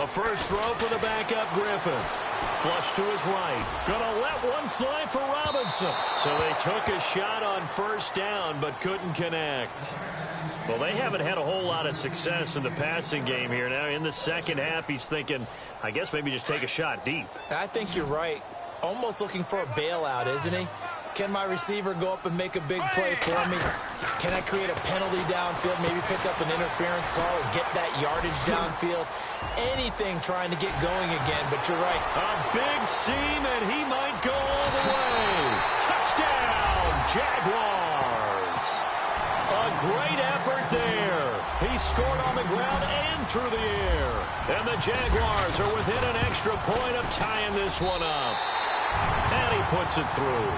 A first throw for the backup Griffin. Flush to his right. Gonna let one fly for Robinson. So they took a shot on first down, but couldn't connect. Well, they haven't had a whole lot of success in the passing game here. Now, in the second half, he's thinking, I guess maybe just take a shot deep. I think you're right. Almost looking for a bailout, isn't he? Can my receiver go up and make a big play for me? Can I create a penalty downfield, maybe pick up an interference call or get that yardage downfield? Anything trying to get going again, but you're right. A big seam, and he might go all the way. Touchdown, Jaguars. A great effort there. He scored on the ground and through the air. And the Jaguars are within an extra point of tying this one up. And he puts it through.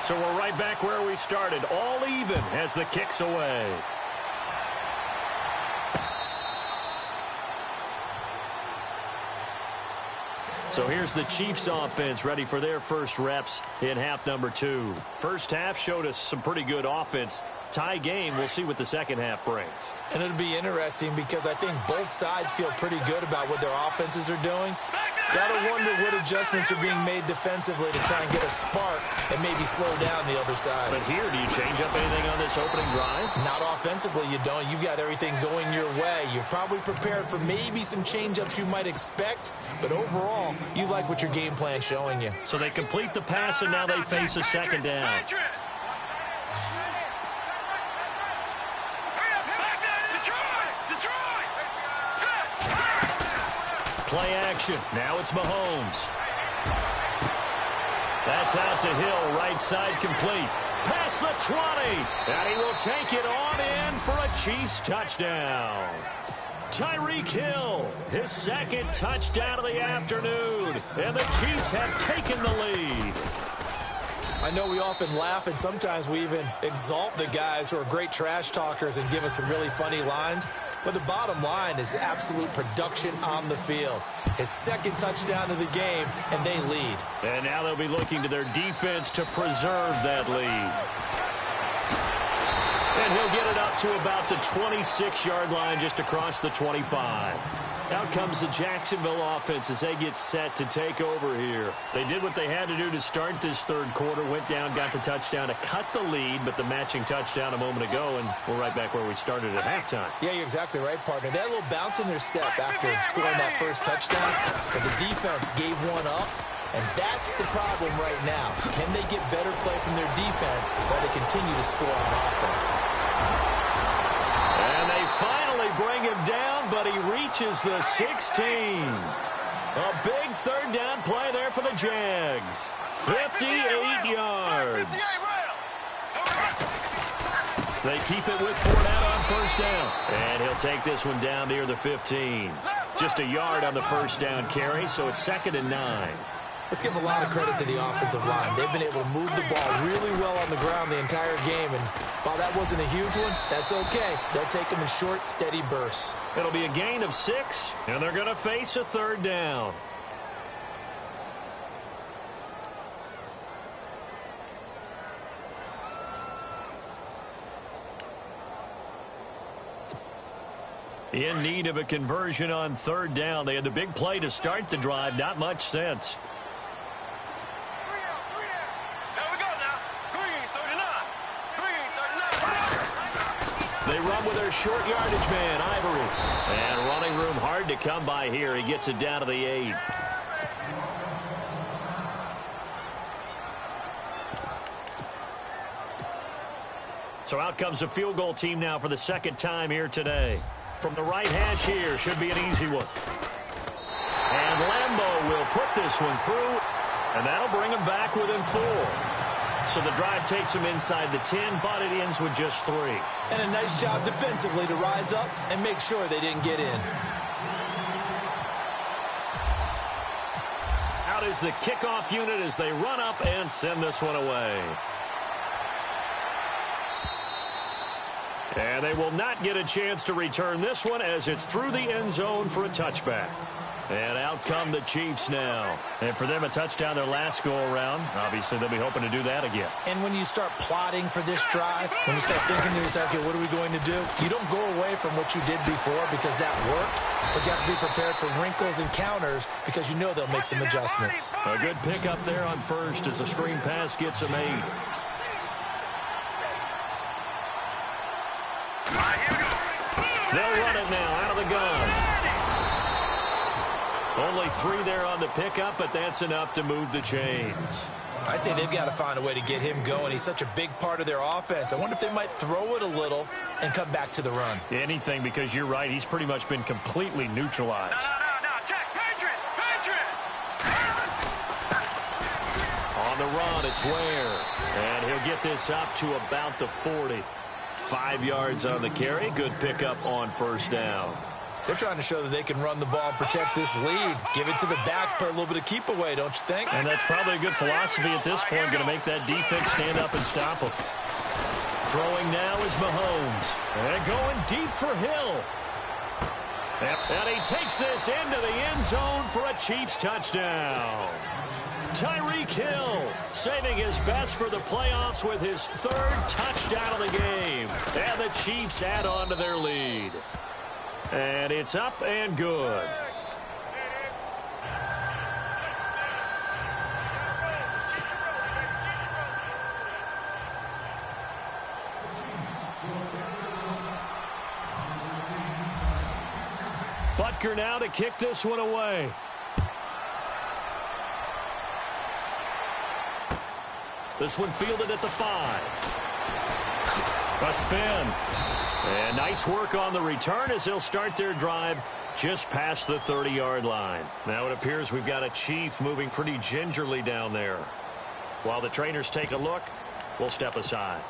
So we're right back where we started, all even as the kick's away. So here's the Chiefs offense ready for their first reps in half number 2. First half showed us some pretty good offense. Tie game, we'll see what the second half brings. And it'll be interesting because I think both sides feel pretty good about what their offenses are doing. Gotta wonder what adjustments are being made defensively to try and get a spark and maybe slow down the other side. But here, do you change up anything on this opening drive? Not offensively, you don't. You've got everything going your way. You've probably prepared for maybe some change-ups you might expect, but overall, you like what your game plan's showing you. So they complete the pass, and now they face a second down. Play action. Now it's Mahomes. That's out to Hill. Right side complete. Past the 20. And he will take it on in for a Chiefs touchdown. Tyreek Hill, his second touchdown of the afternoon. And the Chiefs have taken the lead. I know we often laugh, and sometimes we even exalt the guys who are great trash talkers and give us some really funny lines. But the bottom line is absolute production on the field. His second touchdown of the game, and they lead. And now they'll be looking to their defense to preserve that lead. And he'll get it up to about the 26-yard line, just across the 25. Out comes the Jacksonville offense as they get set to take over here. They did what they had to do to start this third quarter. Went down, got the touchdown to cut the lead, but the matching touchdown a moment ago, and we're right back where we started at halftime. Yeah, you're exactly right, partner. They had a little bounce in their step after scoring that first touchdown, but the defense gave one up, and that's the problem right now. Can they get better play from their defense while they continue to score on offense? And they finally bring him down, but he reaches the 16. A big third down play there for the Jags. 58 yards. They keep it with Fournette on first down. And he'll take this one down near the 15. Just a yard on the first down carry, so it's 2nd and 9. Let's give a lot of credit to the offensive line. They've been able to move the ball really well on the ground the entire game, and while that wasn't a huge one, that's okay. They'll take them in short, steady bursts. It'll be a gain of 6, and they're going to face a third down. In need of a conversion on third down. They had the big play to start the drive. Not much sense. They run with their short yardage man, Ivory. And running room hard to come by here. He gets it down to the 8. So out comes the field goal team now for the second time here today. From the right hash here, should be an easy one. And Lambeau will put this one through, and that'll bring him back within 4. So the drive takes him inside the 10, but it ends with just 3. And a nice job defensively to rise up and make sure they didn't get in. Out is the kickoff unit as they run up and send this one away. And they will not get a chance to return this one as it's through the end zone for a touchback. And out come the Chiefs now. And for them, a touchdown their last go-around. Obviously, they'll be hoping to do that again. And when you start plotting for this drive, when you start thinking to yourself, okay, what are we going to do? You don't go away from what you did before because that worked, but you have to be prepared for wrinkles and counters because you know they'll make some adjustments. A good pickup there on first as the screen pass gets a made. They'll run it now out of the gun. Only 3 there on the pickup, but that's enough to move the chains. I'd say they've got to find a way to get him going. He's such a big part of their offense. I wonder if they might throw it a little and come back to the run. Anything, because you're right. He's pretty much been completely neutralized. No. Check. Patriot. On the run, it's Ware. And he'll get this up to about the 40. 5 yards on the carry. Good pickup on first down. They're trying to show that they can run the ball and protect this lead. Give it to the backs, play a little bit of keep away, don't you think? And that's probably a good philosophy at this point, going to make that defense stand up and stop them. Throwing now is Mahomes. And going deep for Hill. And he takes this into the end zone for a Chiefs touchdown. Tyreek Hill saving his best for the playoffs with his 3rd touchdown of the game. And the Chiefs add on to their lead. And it's up and good. Butker now to kick this one away. This one fielded at the 5. A spin. And nice work on the return as they'll start their drive just past the 30-yard line. Now it appears we've got a Chief moving pretty gingerly down there. While the trainers take a look, we'll step aside.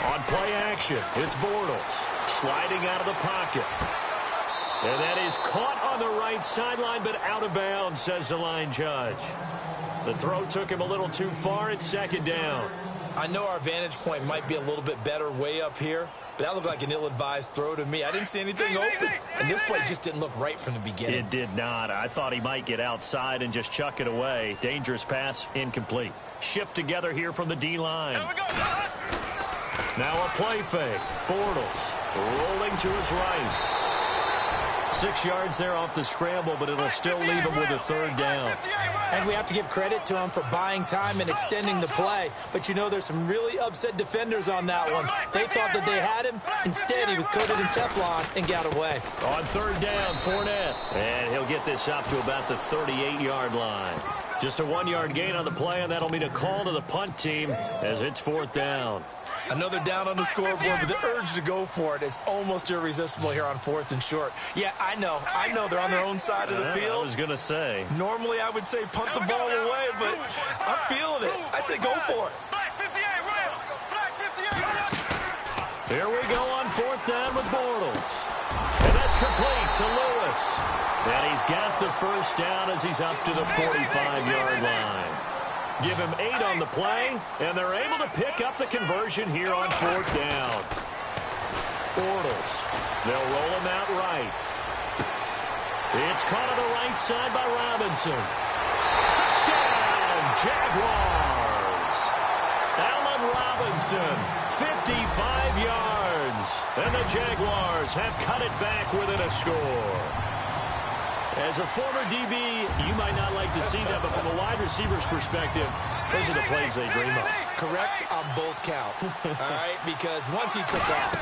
On play action, it's Bortles sliding out of the pocket. And that is caught on the right sideline, but out of bounds, says the line judge. The throw took him a little too far. It's 2nd down. I know our vantage point might be a little bit better way up here, but that looked like an ill-advised throw to me. I didn't see anything open, and this play just didn't look right from the beginning. It did not. I thought he might get outside and just chuck it away. Dangerous pass, incomplete. Shift together here from the D-line. Now a play fake. Bortles rolling to his right. 6 yards there off the scramble, but it'll still leave him with a 3rd down. And we have to give credit to him for buying time and extending the play. But you know, there's some really upset defenders on that one. They thought that they had him. Instead, he was coated in Teflon and got away. On 3rd down, Fournette. And he'll get this up to about the 38-yard line. Just a 1-yard gain on the play, and that'll mean a call to the punt team as it's 4th down. Another down on the scoreboard, but the urge to go for it is almost irresistible here on 4th and short. Yeah, I know they're on their own side of the field. I was going to say. Normally, I would say punt the ball away, but I'm feeling it. I say go for it. Here we go on 4th down with Bortles. And that's complete to Lewis. And he's got the 1st down as he's up to the 45-yard line. Give him 8 on the play, and they're able to pick up the conversion here on 4th down. Bortles. They'll roll him out right. It's caught on the right side by Robinson. Touchdown, Jaguars. Allen Robinson, 55 yards. And the Jaguars have cut it back within a score. As a former DB, you might not like to see that, but from a wide receiver's perspective, those are the plays they dream of. Correct on both counts, all right? Because once he took off,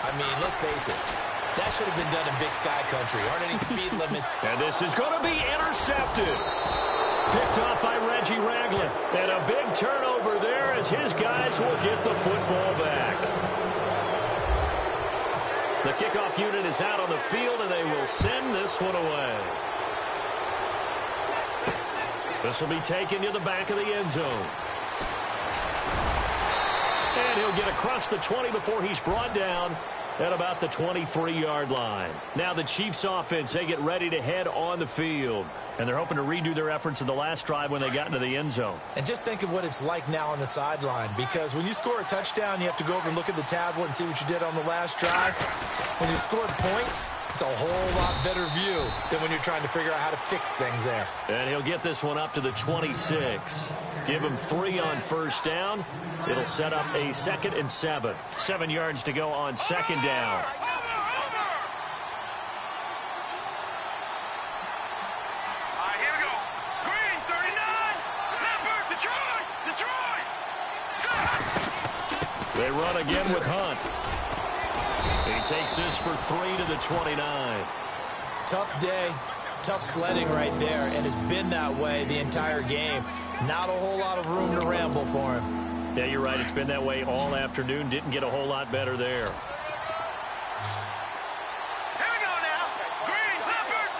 I mean, let's face it, that should have been done in Big Sky Country. Aren't any speed limits. And this is going to be intercepted. Picked off by Reggie Ragland. And a big turnover there as his guys will get the football back. The kickoff unit is out on the field, and they will send this one away. This will be taken to the back of the end zone. And he'll get across the 20 before he's brought down at about the 23-yard line. Now the Chiefs offense, they get ready to head on the field. And they're hoping to redo their efforts in the last drive when they got into the end zone. And just think of what it's like now on the sideline, because when you score a touchdown, you have to go over and look at the tablet and see what you did on the last drive. When you scored points, it's a whole lot better view than when you're trying to figure out how to fix things there. And he'll get this one up to the 26. Give him 3 on first down. It'll set up a 2nd and 7. 7 yards to go on 2nd down. They run again with Hunt. He takes this for 3 to the 29. Tough day, tough sledding right there, and it's been that way the entire game. Not a whole lot of room to ramble for him. Yeah, you're right. It's been that way all afternoon. Didn't get a whole lot better there. Here we go now. Green, Leopard.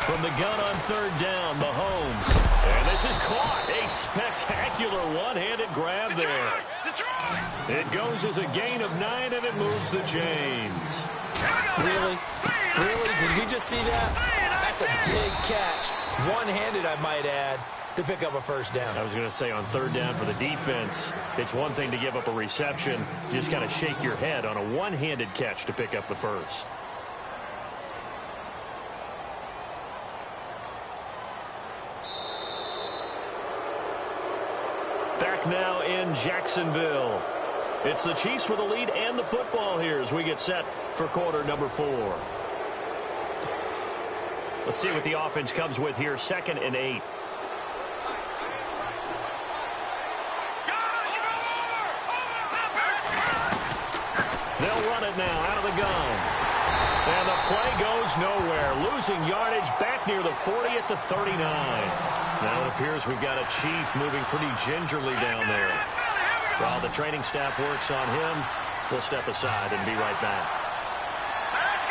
From the gun on 3rd down, Mahomes. And this is caught. A spectacular one-handed grab there. It goes as a gain of 9, and it moves the chains. Really? Really? Did we just see that? That's a big catch. One-handed, I might add, to pick up a first down. I was going to say on 3rd down for the defense, it's one thing to give up a reception. Just kind of shake your head on a one-handed catch to pick up the first. Back now in Jacksonville. It's the Chiefs with the lead and the football here as we get set for quarter number 4. Let's see what the offense comes with here. 2nd and 8. They'll run it now out of the gun. And the play goes nowhere. Losing yardage back near the 40 at the 39. Now it appears we've got a Chief moving pretty gingerly down there. While the training staff works on him, we'll step aside and be right back. Let's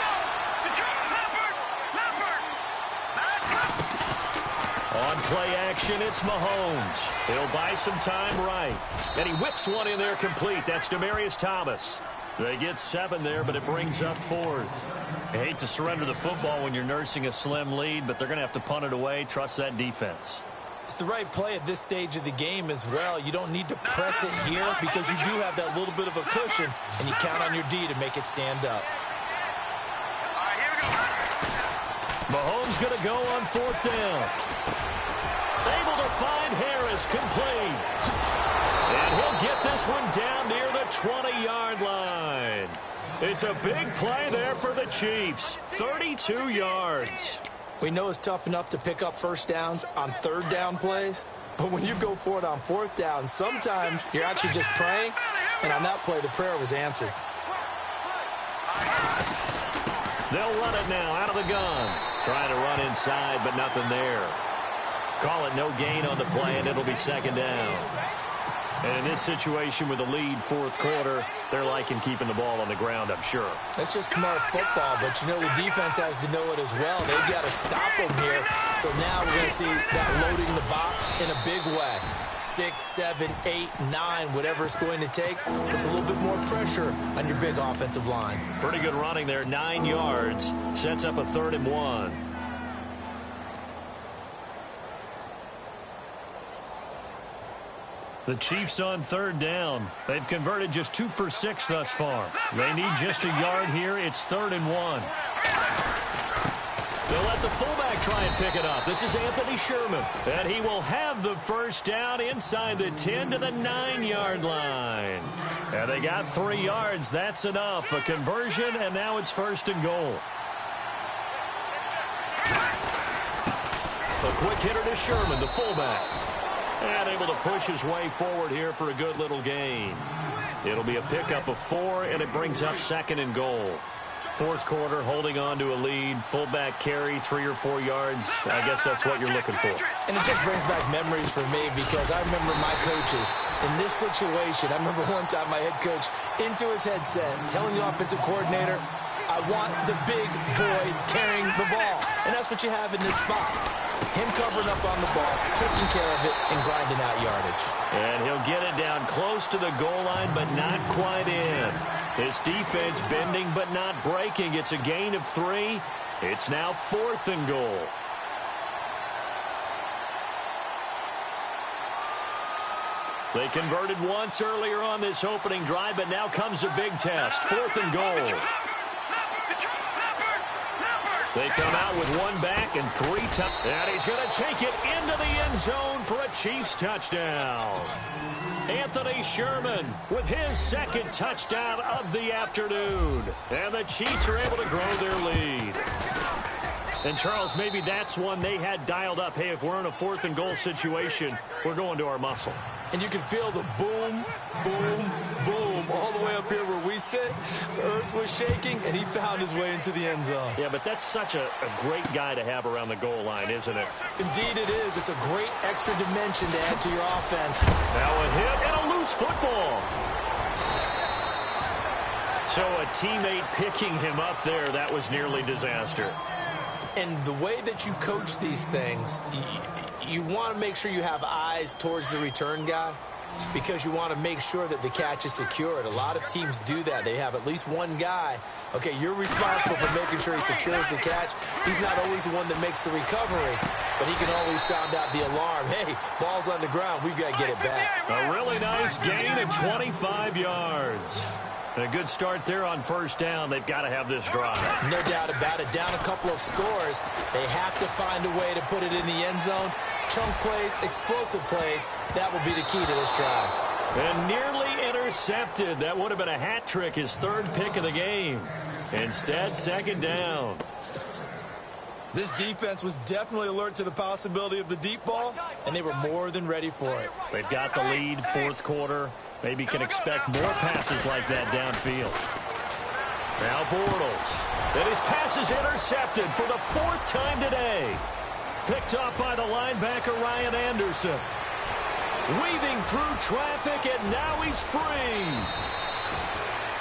go. On play action, it's Mahomes. He'll buy some time right. And he whips one in there complete. That's Demaryius Thomas. They get 7 there, but it brings up 4th. I hate to surrender the football when you're nursing a slim lead, but they're going to have to punt it away. Trust that defense. It's the right play at this stage of the game as well. You don't need to press it here because you do have that little bit of a cushion, and you count on your D to make it stand up. Mahomes going to go on 4th down. Able to find Harris, complete. And he'll get this one down near the 20-yard line. It's a big play there for the Chiefs. 32 yards. We know it's tough enough to pick up first downs on 3rd down plays, but when you go for it on 4th down, sometimes you're actually just praying, and on that play, the prayer was answered. They'll run it now out of the gun. Trying to run inside, but nothing there. Call it no gain on the play, and it'll be 2nd down. And in this situation with the lead 4th quarter, they're liking keeping the ball on the ground, I'm sure. That's just smart football, but you know the defense has to know it as well. They've got to stop them here. So now we're going to see that loading the box in a big way. 6, 7, 8, 9, whatever it's going to take, puts a little bit more pressure on your big offensive line. Pretty good running there, 9 yards. Sets up a 3rd and 1. The Chiefs on 3rd down. They've converted just 2 for 6 thus far. They need just a yard here. It's 3rd and 1. They'll let the fullback try and pick it up. This is Anthony Sherman. And he will have the first down inside the 10 to the 9-yard line. And they got 3 yards. That's enough. A conversion, and now it's 1st and goal. A quick hitter to Sherman, the fullback. And able to push his way forward here for a good little gain. It'll be a pickup of 4, and it brings up 2nd and goal. 4th quarter, holding on to a lead. Fullback carry, 3 or 4 yards. I guess that's what you're looking for. And it just brings back memories for me because I remember my coaches in this situation. I remember one time my head coach into his headset telling the offensive coordinator, I want the big boy carrying the ball. And that's what you have in this spot. Him covering up on the ball, taking care of it, and grinding out yardage. And he'll get it down close to the goal line, but not quite in. His defense bending but not breaking. It's a gain of 3, It's now 4th and goal. They converted once earlier on this opening drive, but now comes a big test. 4th and goal. They come out with one back and 3 touchdowns. And he's going to take it into the end zone for a Chiefs touchdown. Anthony Sherman with his 2nd touchdown of the afternoon. And the Chiefs are able to grow their lead. And, Charles, maybe that's one they had dialed up. Hey, if we're in a 4th and goal situation, we're going to our muscle. And you can feel the boom, boom, boom all the way up here where we sit. The earth was shaking, and he found his way into the end zone. Yeah, but that's such a great guy to have around the goal line, isn't it? Indeed it is. It's a great extra dimension to add to your offense. Now a hit and a loose football. So a teammate picking him up there, that was nearly disaster. And the way that you coach these things, you want to make sure you have eyes towards the return guy because you want to make sure that the catch is secured. A lot of teams do that. They have at least one guy. Okay, you're responsible for making sure he secures the catch. He's not always the one that makes the recovery, but he can always sound out the alarm. Hey, ball's on the ground. We've got to get it back. A really nice gain of 25 yards. A good start there on 1st down. They've got to have this drive. No doubt about it. Down a couple of scores. They have to find a way to put it in the end zone. Chunk plays, explosive plays. That will be the key to this drive. And nearly intercepted. That would have been a hat trick, his 3rd pick of the game. Instead, 2nd down. This defense was definitely alert to the possibility of the deep ball, and they were more than ready for it. They've got the lead, 4th quarter. Maybe can expect more passes like that downfield. Now Bortles. And his pass is intercepted for the 4th time today. Picked up by the linebacker Ryan Anderson. Weaving through traffic, and now he's freed.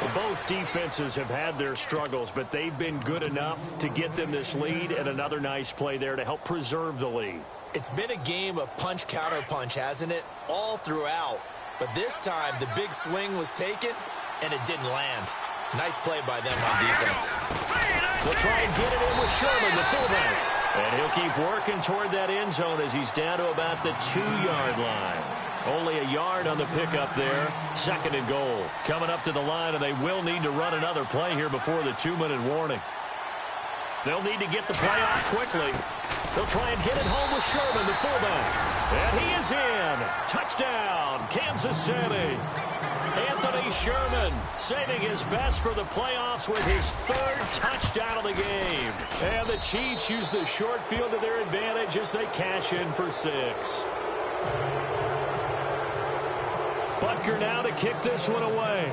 Well, both defenses have had their struggles, but they've been good enough to get them this lead, and another nice play there to help preserve the lead. It's been a game of punch-counter-punch, hasn't it? All throughout. But this time, the big swing was taken, and it didn't land. Nice play by them on defense. They'll try and get it in with Sherman, the fullback. And he'll keep working toward that end zone as he's down to about the 2-yard line. Only a yard on the pickup there. 2nd and goal. Coming up to the line, and they will need to run another play here before the 2-minute warning. They'll need to get the play off quickly. They'll try and get it home with Sherman, the fullback. And he is in. Touchdown, Kansas City. Anthony Sherman saving his best for the playoffs with his 3rd touchdown of the game. And the Chiefs use the short field to their advantage as they cash in for 6. Butker now to kick this one away.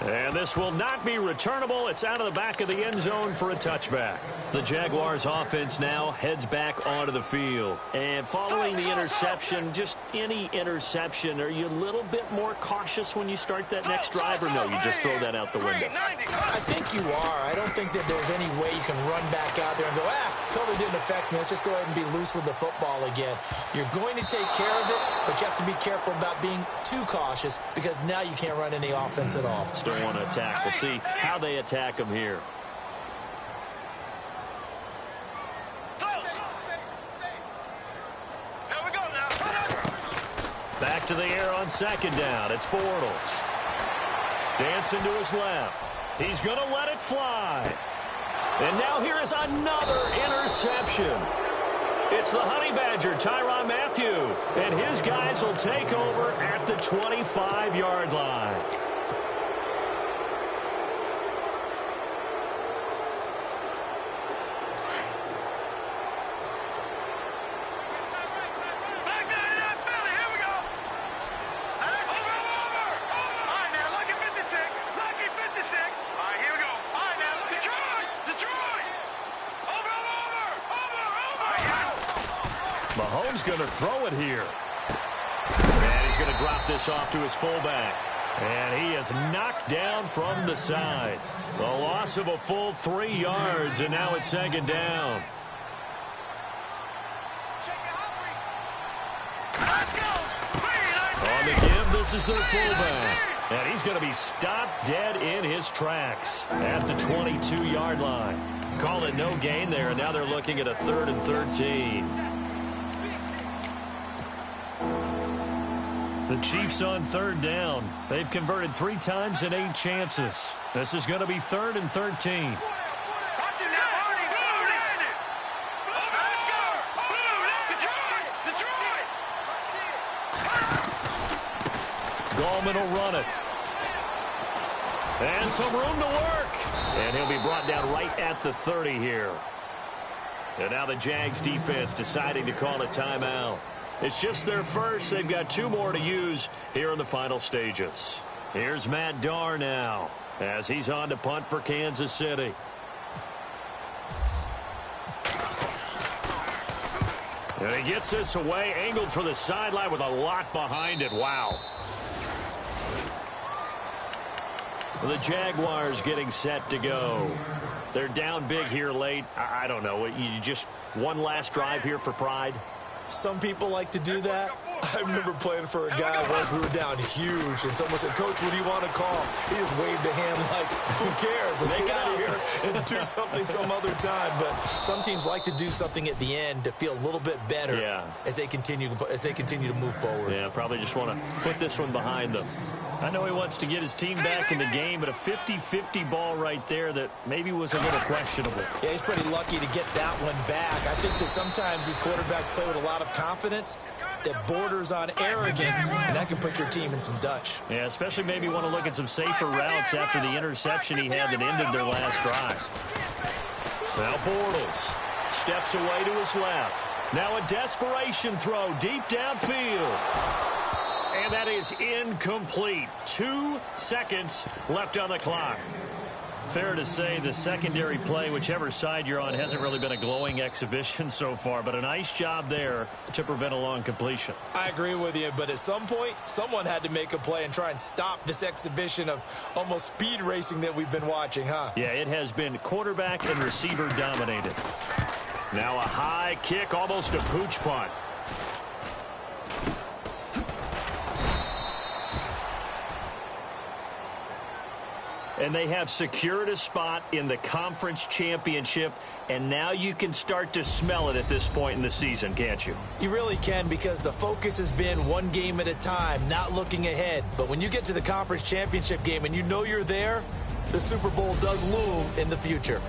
And this will not be returnable. It's out of the back of the end zone for a touchback. The Jaguars offense now heads back onto the field. And following the interception, just any interception, are you a little bit more cautious when you start that next drive, or no, you just throw that out the window? I think you are. I don't think that there's any way you can run back out there and go, totally didn't affect me. Let's just go ahead and be loose with the football again. You're going to take care of it, but you have to be careful about being too cautious because now you can't run any offense at all. Still want to attack. We'll see how they attack them here. Back to the air on 2nd down. It's Bortles. Dancing to his left. He's going to let it fly. And now here is another interception. It's the Honey Badger, Tyrann Mathieu. And his guys will take over at the 25-yard line. Mahomes going to throw it here. And he's going to drop this off to his fullback. And he is knocked down from the side. The loss of a full 3 yards, and now it's 2nd down. On the give, this is their fullback. And he's going to be stopped dead in his tracks at the 22-yard line. Call it no gain there, and now they're looking at a 3rd and 13. The Chiefs on 3rd down. They've converted 3 times in 8 chances. This is going to be 3rd and 13. Gallman will run it. And some room to work. And he'll be brought down right at the 30 here. And now the Jags defense deciding to call a timeout. It's just their first. They've got 2 more to use here in the final stages. Here's Matt Darr now as he's on to punt for Kansas City. And he gets this away, angled for the sideline with a lot behind it. Wow. The Jaguars getting set to go. They're down big here late. I don't know. You just one last drive here for pride? Some people like to do that. I remember playing for a guy once. We were down huge, and someone said, "Coach, what do you want to call?" He just waved a hand like, "Who cares? Let's get out of here and do something some other time." But some teams like to do something at the end to feel a little bit better as they continue to move forward. Yeah, probably just want to put this one behind them. I know he wants to get his team back in the game, but a 50-50 ball right there that maybe was a little questionable. Yeah, he's pretty lucky to get that one back. I think that sometimes these quarterbacks play with a lot of confidence that borders on arrogance, and that can put your team in some Dutch. Yeah, especially maybe want to look at some safer routes after the interception he had that ended their last drive. Now Bortles steps away to his left. Now a desperation throw deep downfield. And that is incomplete. 2 seconds left on the clock. Fair to say the secondary play, whichever side you're on, hasn't really been a glowing exhibition so far, but a nice job there to prevent a long completion. I agree with you, but at some point, someone had to make a play and try and stop this exhibition of almost speed racing that we've been watching, huh? Yeah, it has been quarterback and receiver dominated. Now a high kick, almost a pooch punt. And they have secured a spot in the conference championship, and now you can start to smell it at this point in the season, can't you? You really can, because the focus has been one game at a time, not looking ahead. But when you get to the conference championship game and you know you're there, the Super Bowl does loom in the future.